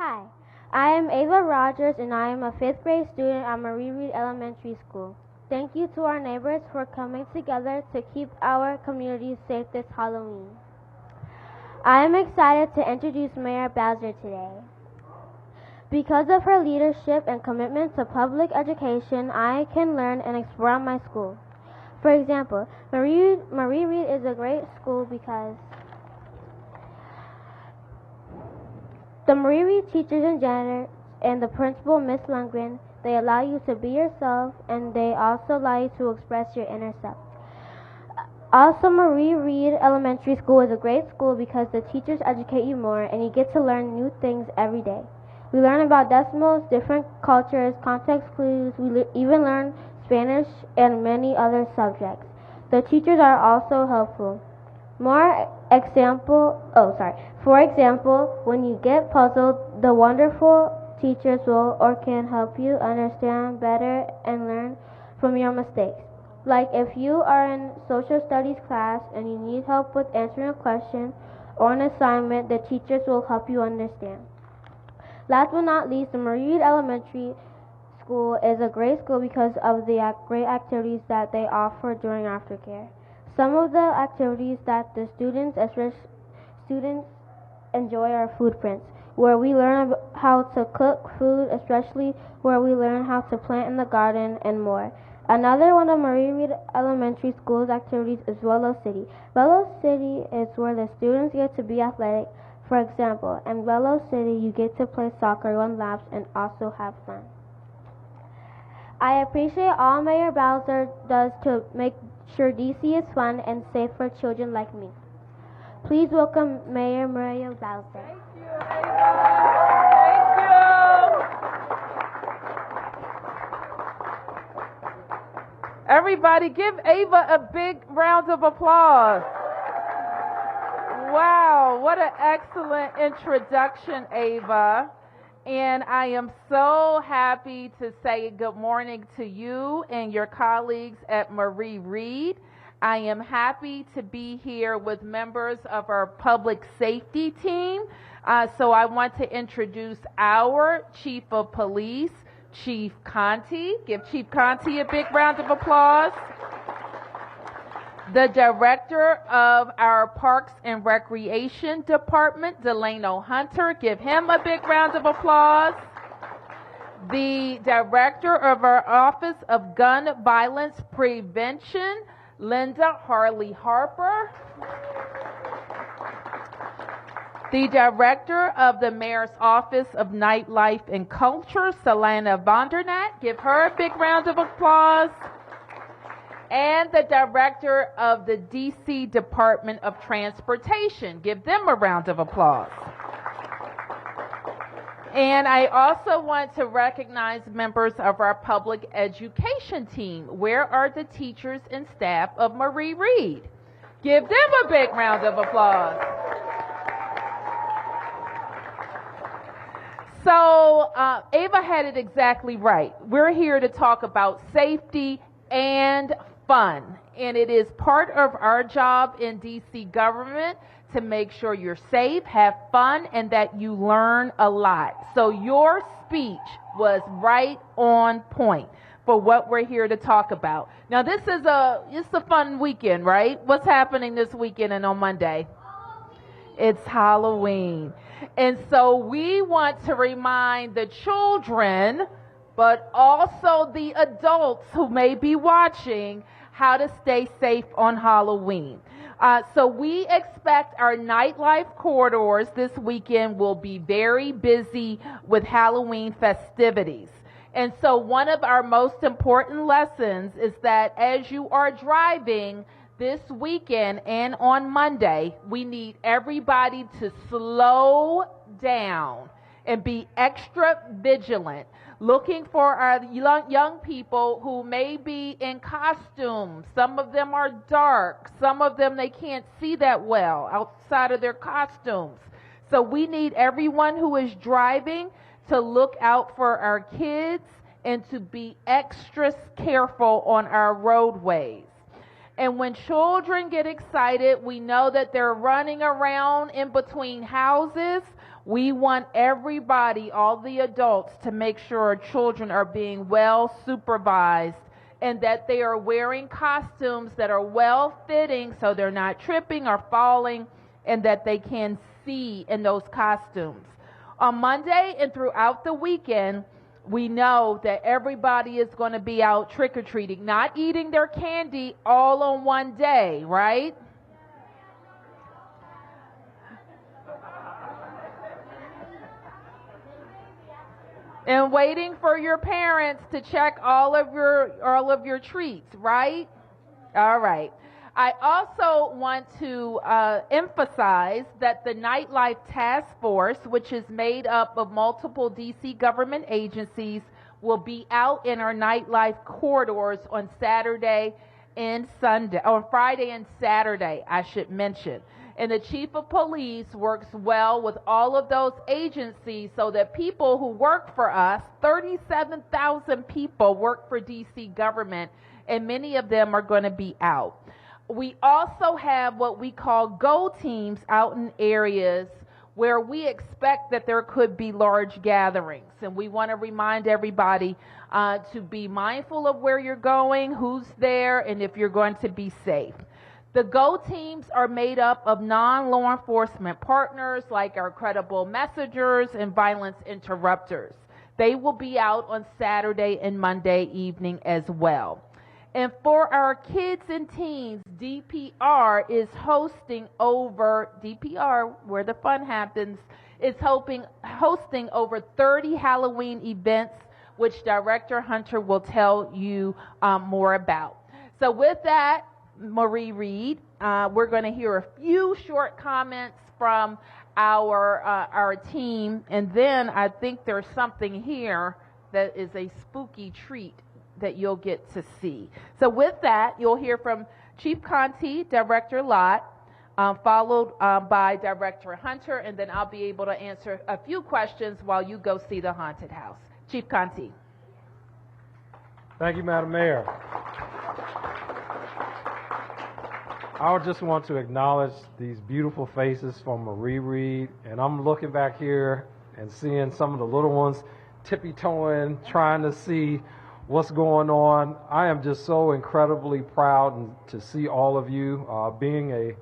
Hi, I am Ava Rogers and I am a 5th grade student at Marie Reed Elementary School. Thank you to our neighbors for coming together to keep our community safe this Halloween. I am excited to introduce Mayor Bowser today. Because of her leadership and commitment to public education, I can learn and explore at my school. For example, Marie Reed is a great school because the Marie Reed teachers and janitors and the principal, Miss Lundgren, they allow you to be yourself and they also allow you to express your inner self. Also, Marie Reed Elementary School is a great school because the teachers educate you more and you get to learn new things every day. We learn about decimals, different cultures, context clues, we even learn Spanish and many other subjects. The teachers are also helpful. For example, when you get puzzled, the wonderful teachers will or can help you understand better and learn from your mistakes. Like if you are in social studies class and you need help with answering a question or an assignment, the teachers will help you understand. Last but not least, the Marie Reed Elementary School is a great school because of the great activities that they offer during aftercare. Some of the activities that the students enjoy are footprints, where we learn how to cook food, especially where we learn how to plant in the garden and more. Another one of Marie Reed Elementary School's activities is Velo City. Velo City is where the students get to be athletic. For example, in Velo City, you get to play soccer, run laps, and also have fun. I appreciate all Mayor Bowser does to make sure DC is fun and safe for children like me. Please welcome Mayor Muriel Bowser. Thank you, Ava. Thank you. Everybody give Ava a big round of applause. Wow, what an excellent introduction, Ava. And I am so happy to say good morning to you and your colleagues at Marie Reed. I am happy to be here with members of our public safety team. So I want to introduce our Chief of Police, Chief Conti. Give Chief Conti a big round of applause. The Director of our Parks and Recreation Department, Delano Hunter. Give him a big round of applause. The Director of our Office of Gun Violence Prevention, Linda Harley Harper. The Director of the Mayor's Office of Nightlife and Culture, Selena Vondernack. Give her a big round of applause. And the Director of the DC Department of Transportation. Give them a round of applause. And I also want to recognize members of our public education team. Where are the teachers and staff of Marie Reed? Give them a big round of applause. So Ava had it exactly right. We're here to talk about safety and fun. And it is part of our job in DC government to make sure you're safe, have fun, and that you learn a lot. So your speech was right on point for what we're here to talk about. Now this is it's a fun weekend, right? What's happening this weekend and on Monday? It's Halloween. And so we want to remind the children, but also the adults who may be watching, how to stay safe on Halloween. So we expect our nightlife corridors this weekend will be very busy with Halloween festivities. And so one of our most important lessons is that as you are driving this weekend and on Monday, we need everybody to slow down and be extra vigilant, looking for our young people who may be in costumes. Some of them are dark. Some of them they can't see that well outside of their costumes. So we need everyone who is driving to look out for our kids and to be extra careful on our roadways. And when children get excited, we know that they're running around in between houses. We want everybody, all the adults, to make sure our children are being well supervised and that they are wearing costumes that are well fitting so they're not tripping or falling, and that they can see in those costumes. On Monday and throughout the weekend, we know that everybody is going to be out trick-or-treating, not eating their candy all on one day, right? And waiting for your parents to check all of your treats, right? All right. I also want to emphasize that the Nightlife Task Force, which is made up of multiple D.C. government agencies, will be out in our nightlife corridors on Saturday and Sunday, or Friday and Saturday, I should mention. And the Chief of Police works well with all of those agencies so that people who work for us, 37,000 people work for D.C. government, and many of them are going to be out. We also have what we call go teams out in areas where we expect that there could be large gatherings. And we want to remind everybody to be mindful of where you're going, who's there, and if you're going to be safe. The go teams are made up of non-law enforcement partners like our credible messengers and violence interrupters. They will be out on Saturday and Monday evening as well. And for our kids and teens, DPR is hosting over, DPR, where the fun happens, is hosting over 30 Halloween events, which Director Hunter will tell you more about. So with that, Marie Reed, we're going to hear a few short comments from our team, and then I think there's something here that is a spooky treat that you'll get to see. So with that, you'll hear from Chief Conti, Director Lott, followed by Director Hunter, and then I'll be able to answer a few questions while you go see the haunted house. Chief Conti. Thank you, Madam Mayor. I just want to acknowledge these beautiful faces from Marie Reed, and I'm looking back here and seeing some of the little ones tippy-toeing, trying to see what's going on. I am just so incredibly proud to see all of you. Being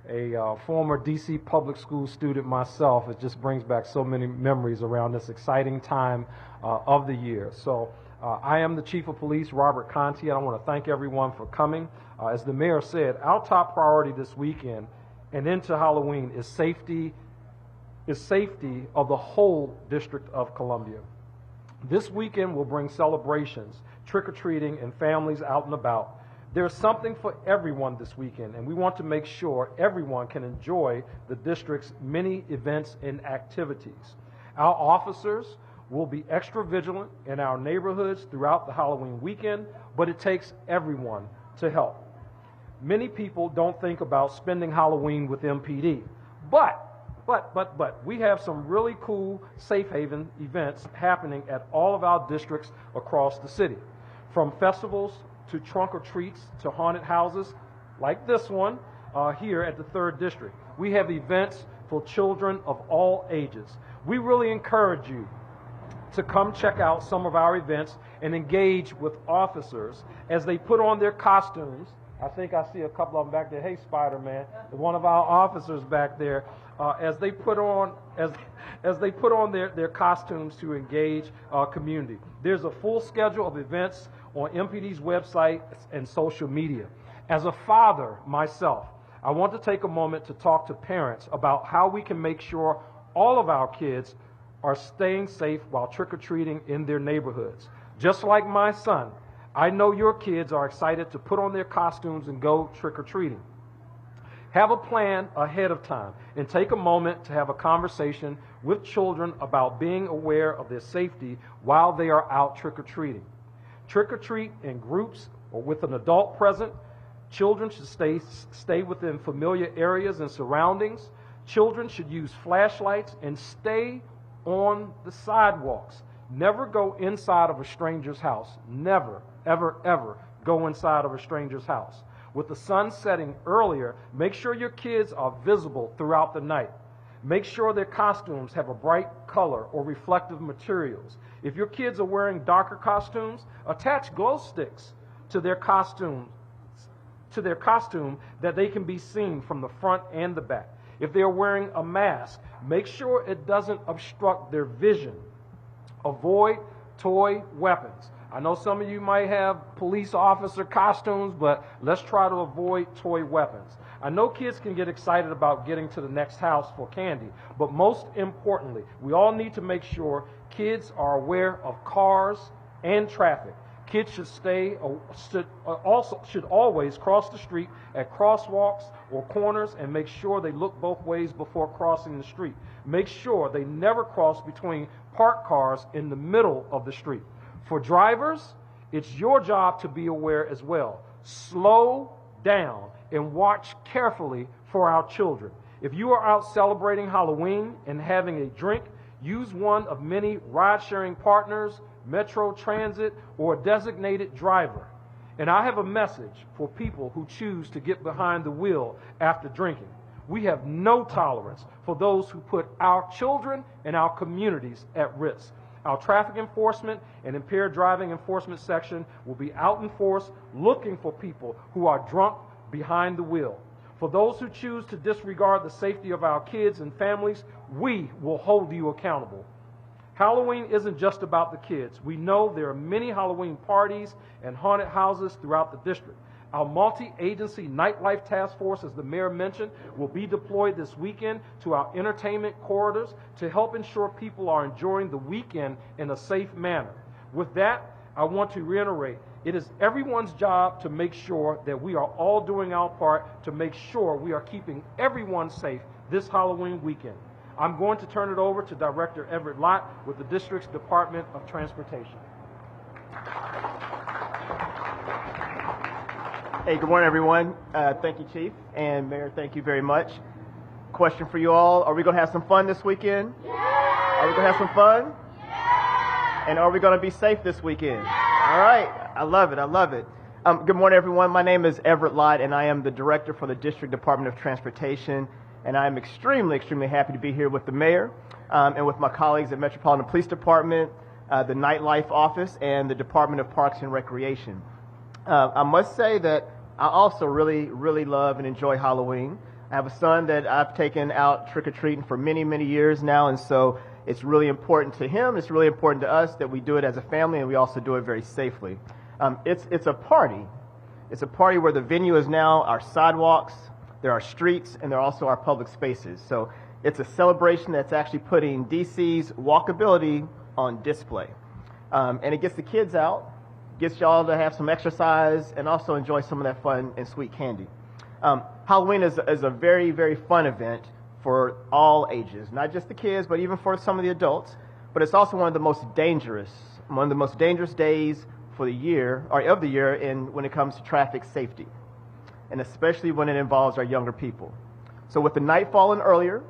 a former D.C. public school student myself, it just brings back so many memories around this exciting time of the year. So I am the Chief of Police, Robert Conti, and I want to thank everyone for coming. As the mayor said, our top priority this weekend and into Halloween is safety of the whole District of Columbia. This weekend will bring celebrations, trick-or-treating, and families out and about. There's something for everyone this weekend, and we want to make sure everyone can enjoy the district's many events and activities. Our officers will be extra vigilant in our neighborhoods throughout the Halloween weekend, but it takes everyone to help. Many people don't think about spending Halloween with MPD, but we have some really cool safe haven events happening at all of our districts across the city. From festivals to trunk or treats to haunted houses like this one here at the 3rd District. We have events for children of all ages. We really encourage you to come check out some of our events and engage with officers as they put on their costumes. I think I see a couple of them back there. Hey, Spider-Man, one of our officers back there, as they put on their costumes to engage our community. There's a full schedule of events on MPD's website and social media. As a father myself, I want to take a moment to talk to parents about how we can make sure all of our kids are staying safe while trick-or-treating in their neighborhoods. Just like my son, I know your kids are excited to put on their costumes and go trick-or-treating. Have a plan ahead of time and take a moment to have a conversation with children about being aware of their safety while they are out trick-or-treating. Trick-or-treat in groups or with an adult present. Children should stay within familiar areas and surroundings. Children should use flashlights and stay on the sidewalks. Never go inside of a stranger's house. Never, ever, ever go inside of a stranger's house. With the sun setting earlier, make sure your kids are visible throughout the night. Make sure their costumes have a bright color or reflective materials. If your kids are wearing darker costumes, attach glow sticks to their costume that they can be seen from the front and the back. If they're wearing a mask, make sure it doesn't obstruct their vision. Avoid toy weapons. I know some of you might have police officer costumes, but let's try to avoid toy weapons. I know kids can get excited about getting to the next house for candy, but most importantly, we all need to make sure kids are aware of cars and traffic. Kids should always cross the street at crosswalks or corners and make sure they look both ways before crossing the street. Make sure they never cross between parked cars in the middle of the street. For drivers, it's your job to be aware as well. Slow down and watch carefully for our children. If you are out celebrating Halloween and having a drink, use one of many ride-sharing partners, Metro Transit, or a designated driver. And I have a message for people who choose to get behind the wheel after drinking. We have no tolerance for those who put our children and our communities at risk. Our traffic enforcement and impaired driving enforcement section will be out in force looking for people who are drunk behind the wheel. For those who choose to disregard the safety of our kids and families, we will hold you accountable. Halloween isn't just about the kids. We know there are many Halloween parties and haunted houses throughout the district. Our multi-agency nightlife task force, as the mayor mentioned, will be deployed this weekend to our entertainment corridors to help ensure people are enjoying the weekend in a safe manner. With that, I want to reiterate, it is everyone's job to make sure that we are all doing our part to make sure we are keeping everyone safe this Halloween weekend. I'm going to turn it over to Director Everett Lott with the district's Department of Transportation. Hey, good morning, everyone. Thank you, Chief. And Mayor, thank you very much. Question for you all. Are we going to have some fun this weekend? Yeah! Are we going to have some fun? Yeah! And are we going to be safe this weekend? Yeah! All right. I love it. I love it. Good morning, everyone. My name is Everett Lott, and I am the Director for the District Department of Transportation. And I am extremely, extremely happy to be here with the Mayor and with my colleagues at Metropolitan Police Department, the Nightlife Office, and the Department of Parks and Recreation. I must say that I also really, really love and enjoy Halloween. I have a son that I've taken out trick-or-treating for many, many years now, and so it's really important to him, it's really important to us that we do it as a family, and we also do it very safely. It's a party. It's a party where the venue is now our sidewalks, there are streets, and there are also our public spaces. So it's a celebration that's actually putting DC's walkability on display. And it gets the kids out, gets y'all to have some exercise, and also enjoy some of that fun and sweet candy. Halloween is a very, very fun event for all ages, not just the kids, but even for some of the adults. But it's also one of the most dangerous days for the year, or of the year, when it comes to traffic safety, and especially when it involves our younger people. So with the night falling earlier,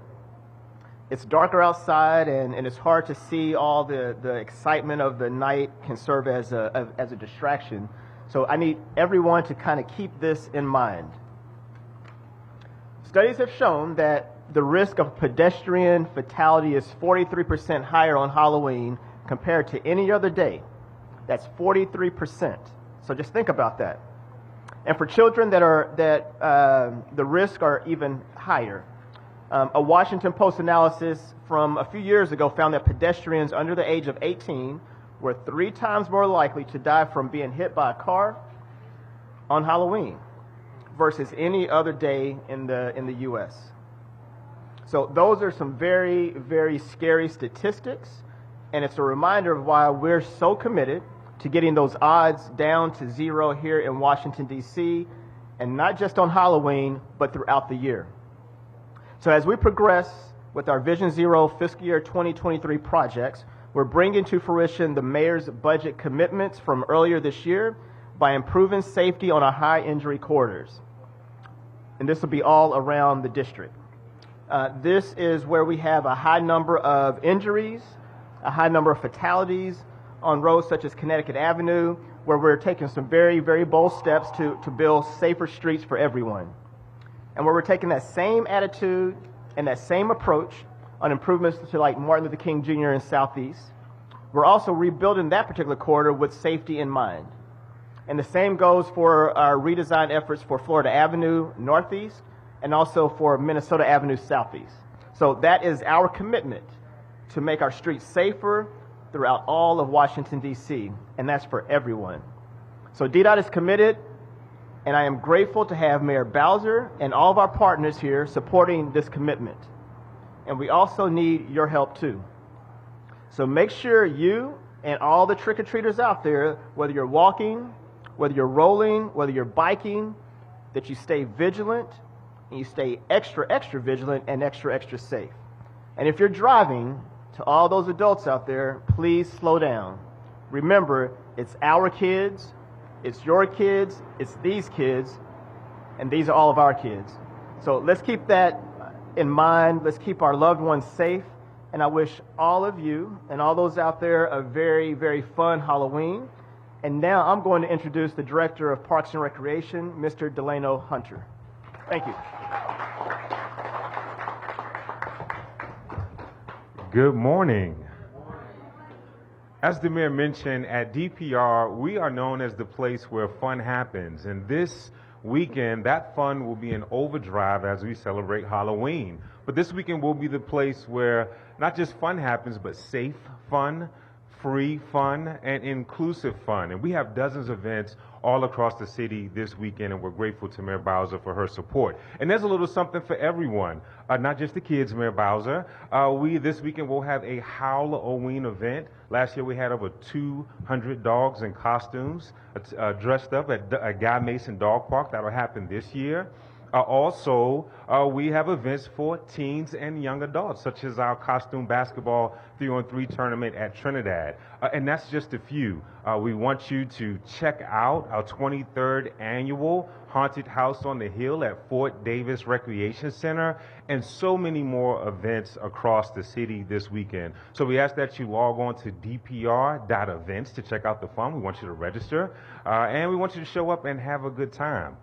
it's darker outside, and it's hard to see all the excitement of the night can serve as a distraction. So I need everyone to kind of keep this in mind. Studies have shown that the risk of pedestrian fatality is 43% higher on Halloween compared to any other day. That's 43%. So just think about that. And for children the risks are even higher. A Washington Post analysis from a few years ago found that pedestrians under the age of 18 were 3 times more likely to die from being hit by a car on Halloween versus any other day in the U.S. So those are some very, very scary statistics, and it's a reminder of why we're so committed to getting those odds down to 0 here in Washington, D.C., and not just on Halloween, but throughout the year. So as we progress with our Vision Zero fiscal year 2023 projects, we're bringing to fruition the mayor's budget commitments from earlier this year by improving safety on our high injury corridors. And this will be all around the district. This is where we have a high number of injuries, a high number of fatalities on roads such as Connecticut Avenue, where we're taking some very, very bold steps to build safer streets for everyone. And where we're taking that same attitude, and that same approach on improvements to like Martin Luther King Jr. in Southeast. We're also rebuilding that particular corridor with safety in mind. And the same goes for our redesign efforts for Florida Avenue Northeast and also for Minnesota Avenue Southeast. So that is our commitment to make our streets safer throughout all of Washington, D.C., and that's for everyone. So DDOT is committed, and I am grateful to have Mayor Bowser and all of our partners here supporting this commitment. And we also need your help too. So make sure you and all the trick-or-treaters out there, whether you're walking, whether you're rolling, whether you're biking, that you stay vigilant and you stay extra, extra vigilant and extra, extra safe. And if you're driving, to all those adults out there, please slow down. Remember, it's our kids, it's your kids, it's these kids, and these are all of our kids. So let's keep that in mind. Let's keep our loved ones safe. And I wish all of you and all those out there a very, very fun Halloween. And now I'm going to introduce the Director of Parks and Recreation, Mr. Delano Hunter. Thank you. Good morning. As the mayor mentioned, at DPR, we are known as the place where fun happens. And this weekend, that fun will be in overdrive as we celebrate Halloween. But this weekend will be the place where not just fun happens, but safe fun, free fun, and inclusive fun. And we have dozens of events all across the city this weekend, and we're grateful to Mayor Bowser for her support. And there's a little something for everyone, not just the kids, Mayor Bowser. This weekend will have a Halloween event. Last year we had over 200 dogs in costumes dressed up at Guy Mason Dog Park. That'll happen this year. Also, we have events for teens and young adults, such as our costume basketball 3-on-3 tournament at Trinidad. And that's just a few. We want you to check out our 23rd annual Haunted House on the Hill at Fort Davis Recreation Center, and so many more events across the city this weekend. So we ask that you log on to dpr.events to check out the fun. We want you to register, and we want you to show up and have a good time.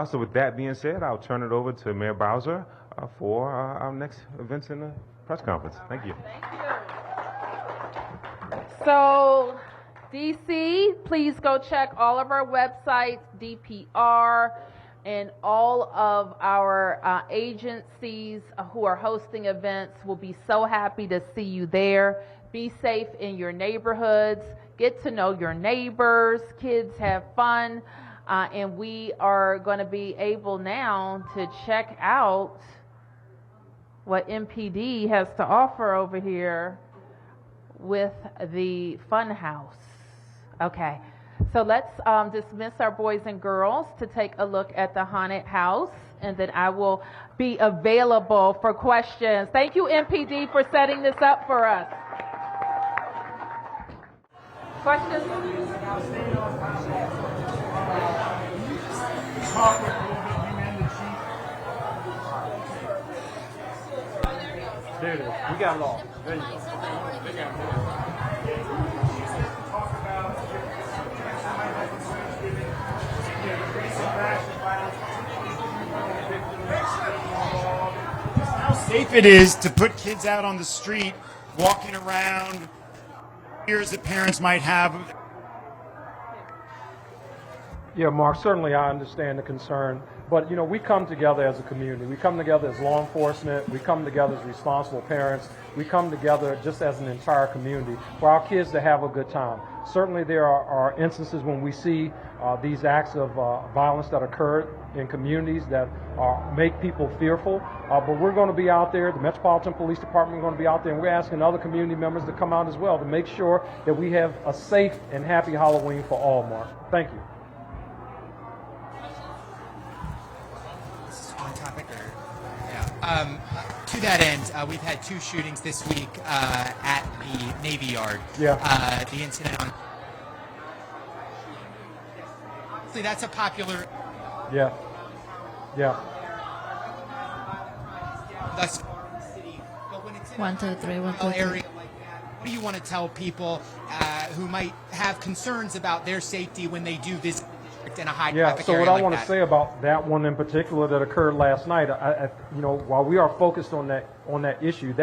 So with that being said, I'll turn it over to Mayor Bowser for our next events in the press conference. Thank you. Thank you. So, DC, please go check all of our websites, DPR, and all of our agencies who are hosting events. Will be so happy to see you there. Be safe in your neighborhoods. Get to know your neighbors. Kids have fun. And we are going to be able now to check out what MPD has to offer over here with the Fun House. Okay, so let's dismiss our boys and girls to take a look at the haunted house, and then I will be available for questions. Thank you, MPD, for setting this up for us. Questions? There it is. We got it all. There you go. How safe it is to put kids out on the street, walking around, fears that parents might have. Yeah, Mark, certainly I understand the concern, but we come together as a community. We come together as law enforcement. We come together as responsible parents. We come together just as an entire community for our kids to have a good time. Certainly there are instances when we see these acts of violence that occur in communities that make people fearful, but we're going to be out there. The Metropolitan Police Department is going to be out there, and we're asking other community members to come out as well to make sure that we have a safe and happy Halloween for all, Mark. Thank you. To that end, we've had 2 shootings this week at the Navy Yard. Yeah. The incident on. Honestly, that's a popular. Yeah. Yeah. Thus far in the city, but when it's in 1, 2, 3, 1, 2, 3. area like that, what do you want to tell people who might have concerns about their safety when they do visit? in a high Yeah, traffic so area what I like want to that? say about that one in particular that occurred last night, while we are focused on that issue,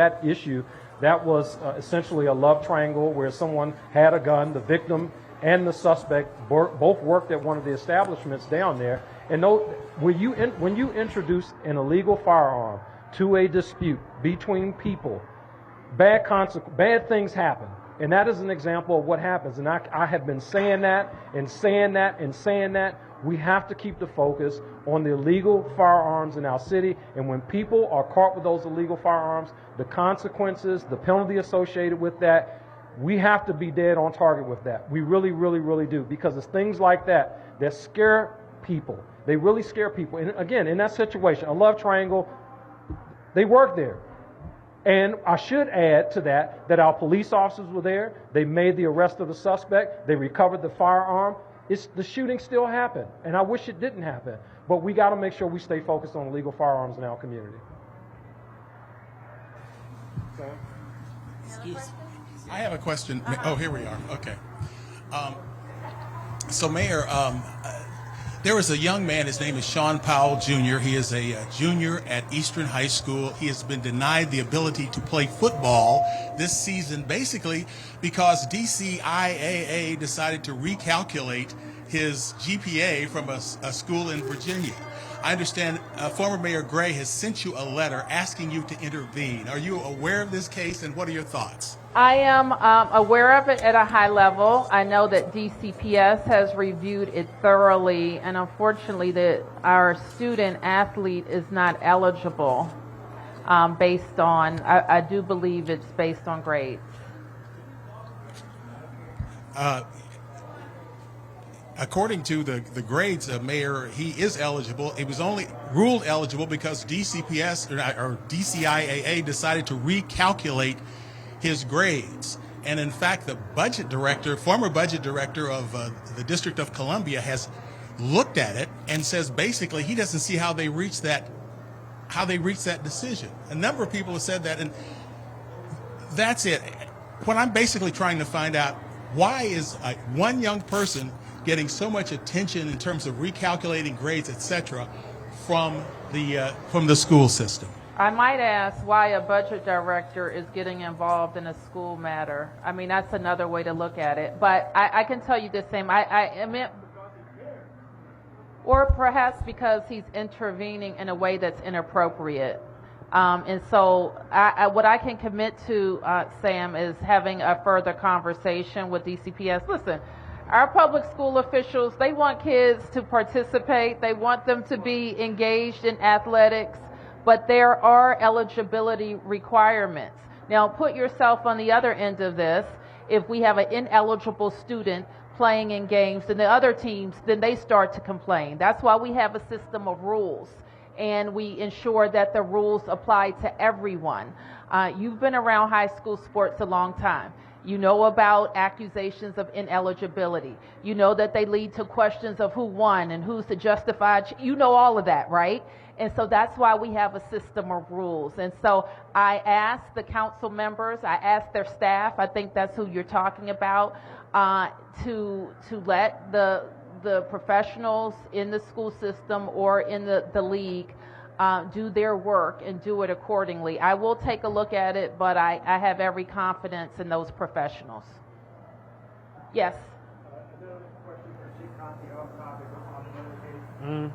that was essentially a love triangle where someone had a gun, the victim and the suspect both worked at one of the establishments down there. And when you introduce an illegal firearm to a dispute between people, bad things happen. And that is an example of what happens. And I have been saying that and saying that and saying that. We have to keep the focus on the illegal firearms in our city. And when people are caught with those illegal firearms, the consequences, the penalty associated with that, we have to be dead on target with that. We really, really, really do. Because it's things like that that scare people. They really scare people. And again, in that situation, a love triangle, they work there. And I should add to that our police officers were there. They made the arrest of the suspect. They recovered the firearm. The shooting still happened, and I wish it didn't happen. But we got to make sure we stay focused on illegal firearms in our community. Okay. Excuse me. I have a question. Oh, here we are. Okay. So, Mayor, there was a young man, his name is Sean Powell Jr. He is a junior at Eastern High School. He has been denied the ability to play football this season, basically because DCIAA decided to recalculate his GPA from a school in Virginia. I understand former Mayor Gray has sent you a letter asking you to intervene. Are you aware of this case, and what are your thoughts? I am aware of it at a high level. I know that DCPS has reviewed it thoroughly, and unfortunately that our student athlete is not eligible based on, I do believe it's based on grades. According to the grades, Mayor, he is eligible. It was only ruled eligible because DCPS or DCIAA decided to recalculate his grades. And in fact, the former budget director of the District of Columbia has looked at it and says basically he doesn't see how they reached that decision. A number of people have said that, and that's it. What I'm basically trying to find out, why is one young person getting so much attention in terms of recalculating grades, etc., from the school system? I might ask why a budget director is getting involved in a school matter. I mean, that's another way to look at it. But I can tell you the same. I mean, or perhaps because he's intervening in a way that's inappropriate. And so what I can commit to, Sam, is having a further conversation with DCPS. Listen, our public school officials, they want kids to participate. They want them to be engaged in athletics, but there are eligibility requirements. Now, put yourself on the other end of this. If we have an ineligible student playing in games, then the other teams, then they start to complain. That's why we have a system of rules, and we ensure that the rules apply to everyone. You've been around high school sports a long time. You know about accusations of ineligibility. You know that they lead to questions of who won and who's the justified. You know all of that, right? And so that's why we have a system of rules. And so I asked the council members, I asked their staff, I think that's who you're talking about, to let the professionals in the school system or in the league do their work and do it accordingly. I will take a look at it, but I have every confidence in those professionals. Yes? A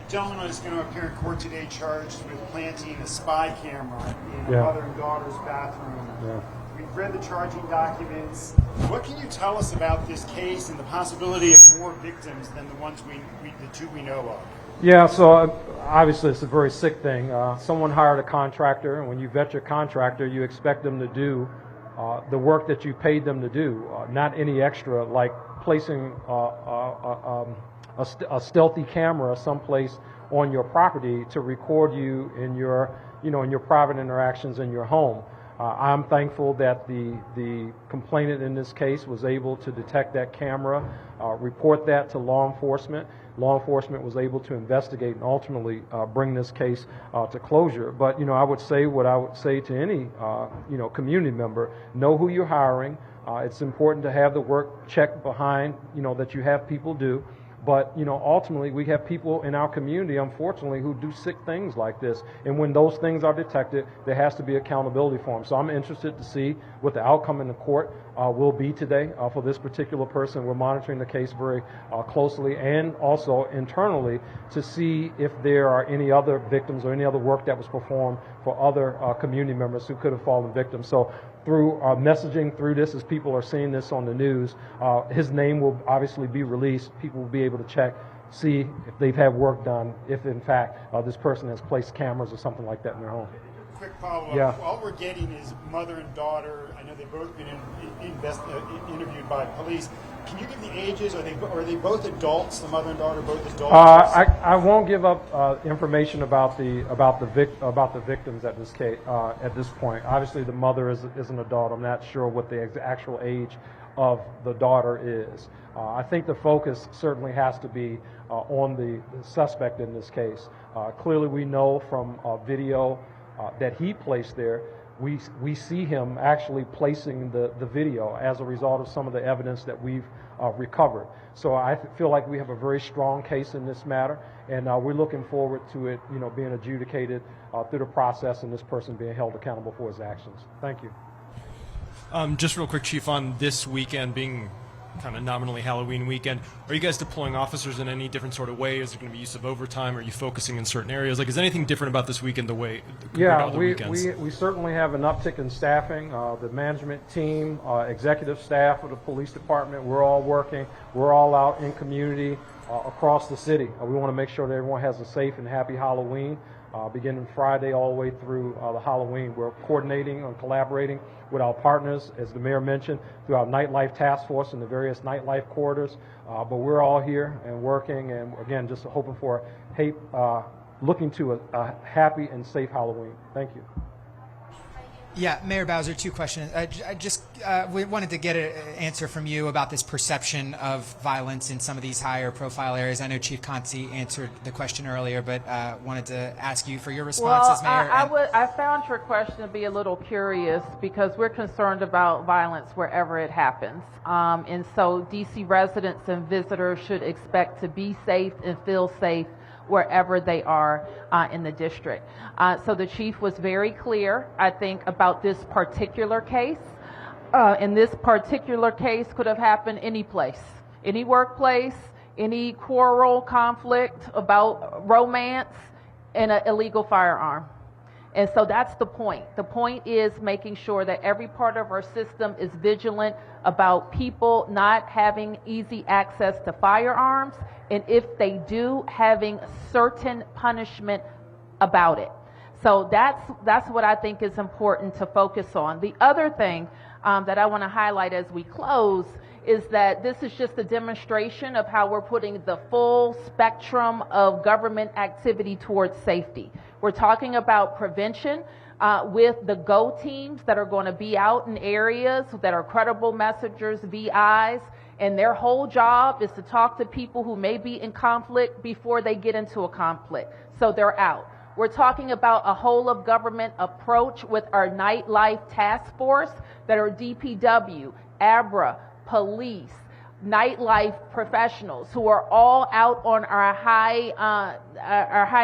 gentleman is going to appear in court today charged with planting a spy camera in a mother and daughter's bathroom. Yeah. We've read the charging documents. What can you tell us about this case and the possibility of more victims than the ones the two we know of? Yeah, so obviously it's a very sick thing. Someone hired a contractor, and when you vet your contractor, you expect them to do the work that you paid them to do, not any extra, like placing a stealthy camera someplace on your property to record you in your private interactions in your home. I'm thankful that the complainant in this case was able to detect that camera, report that to law enforcement. Law enforcement was able to investigate and ultimately bring this case to closure. But I would say what I would say to any community member: know who you're hiring. It's important to have the work checked behind that you have people do. But, ultimately we have people in our community, unfortunately, who do sick things like this. And when those things are detected, there has to be accountability for them. So I'm interested to see what the outcome in the court will be today for this particular person. We're monitoring the case very closely, and also internally to see if there are any other victims or any other work that was performed for other community members who could have fallen victim. So through messaging through this, as people are seeing this on the news, his name will obviously be released. People will be able to check, see if they've had work done, if in fact this person has placed cameras or something like that in their home. Quick follow-up. Yeah. All we're getting is mother and daughter. I know they've both been interviewed by police. Can you give the ages? Are they both adults? The mother and daughter both adults? I won't give up information about the victims at this case at this point. Obviously, the mother is an adult. I'm not sure what the actual age of the daughter is. I think the focus certainly has to be on the suspect in this case. Clearly, we know from video that he placed there. We see him actually placing the video as a result of some of the evidence that we've recovered. So I feel like we have a very strong case in this matter, and we're looking forward to it, being adjudicated through the process and this person being held accountable for his actions. Thank you. Just real quick, Chief, on this weekend being kind of nominally Halloween weekend, are you guys deploying officers in any different sort of way? Is there going to be use of overtime? Are you focusing in certain areas? Like, is anything different about this weekend compared to other weekends? We certainly have an uptick in staffing. The management team, executive staff of the police department, we're all working. We're all out in community across the city. We want to make sure that everyone has a safe and happy Halloween. Beginning Friday all the way through the Halloween. We're coordinating and collaborating with our partners, as the mayor mentioned, through our nightlife task force and the various nightlife corridors. But we're all here and working, and again, just hoping for looking to a happy and safe Halloween. Thank you. Yeah, Mayor Bowser, two questions. We wanted to get an answer from you about this perception of violence in some of these higher profile areas. I know Chief Conti answered the question earlier, but wanted to ask you for your response as Mayor. I found your question to be a little curious because we're concerned about violence wherever it happens. And so DC residents and visitors should expect to be safe and feel safe wherever they are in the district. So the chief was very clear, I think, about this particular case. And this particular case could have happened any place, any workplace, any quarrel, conflict about romance, and an illegal firearm. And so that's the point. The point is making sure that every part of our system is vigilant about people not having easy access to firearms, and if they do, having certain punishment about it. So that's what I think is important to focus on. The other thing that I want to highlight as we close is that this is just a demonstration of how we're putting the full spectrum of government activity towards safety. We're talking about prevention with the GO teams that are going to be out in areas that are credible messengers, VIs, and their whole job is to talk to people who may be in conflict before they get into a conflict. So they're out. We're talking about a whole of government approach with our nightlife task force that are DPW, ABRA, police, nightlife professionals who are all out on our high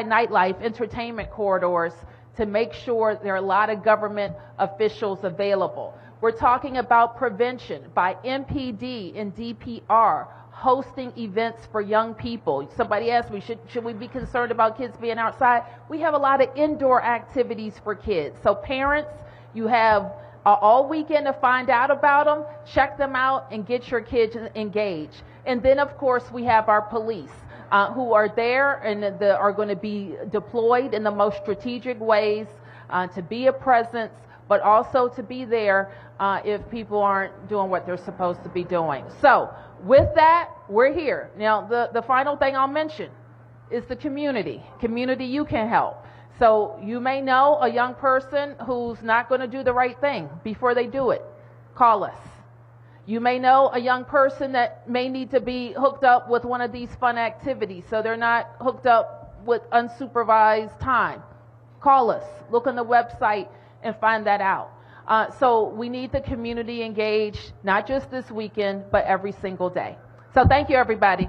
nightlife entertainment corridors to make sure there are a lot of government officials available. We're talking about prevention by MPD and DPR hosting events for young people. Somebody asked me, should we be concerned about kids being outside? We have a lot of indoor activities for kids. So parents, you have all weekend to find out about them, check them out, and get your kids engaged. And then, of course, we have our police who are there and are going to be deployed in the most strategic ways to be a presence, but also to be there if people aren't doing what they're supposed to be doing. So with that, we're here. Now, the final thing I'll mention is the community. Community you can help. So you may know a young person who's not going to do the right thing before they do it. Call us. You may know a young person that may need to be hooked up with one of these fun activities so they're not hooked up with unsupervised time. Call us. Look on the website and find that out. So we need the community engaged, not just this weekend, but every single day. So thank you, everybody.